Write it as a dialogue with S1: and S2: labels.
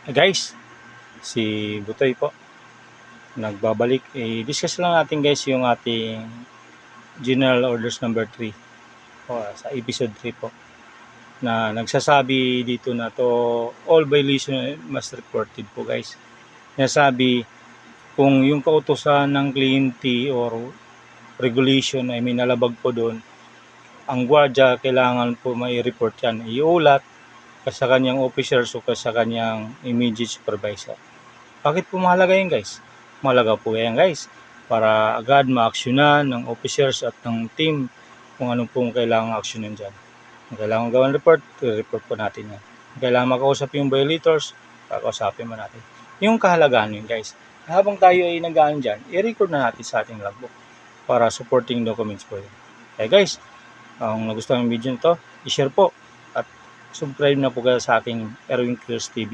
S1: Guys, si Butoy po nagbabalik. I-discuss lang natin guys yung ating General Orders number 3 sa episode 3 po, na nagsasabi dito na to all violation must reported po guys. Nasabi kung yung kautusan ng kliyente or regulation ay may nalabag po doon, ang gwardiya kailangan po may report yan, iulat sa kanyang officers o sa kanyang immediate supervisor. Bakit po mahalaga yan guys? Mahalaga po yan guys para agad ma-actionan ng officers at ng team kung anong pong kailangang actionan dyan. Kung kailangan gawin report, i-report po natin yan. Kung kailangan makausap yung violators, kakausapin mo natin. Yung kahalagaan yun guys. Habang tayo ay nag-aan dyan, i-record na natin sa ating logbook para supporting documents po yun. Kaya guys, kung nagustuhan yung video nito, i-share po at subscribe na po kayo sa aking Erwin Clears TV.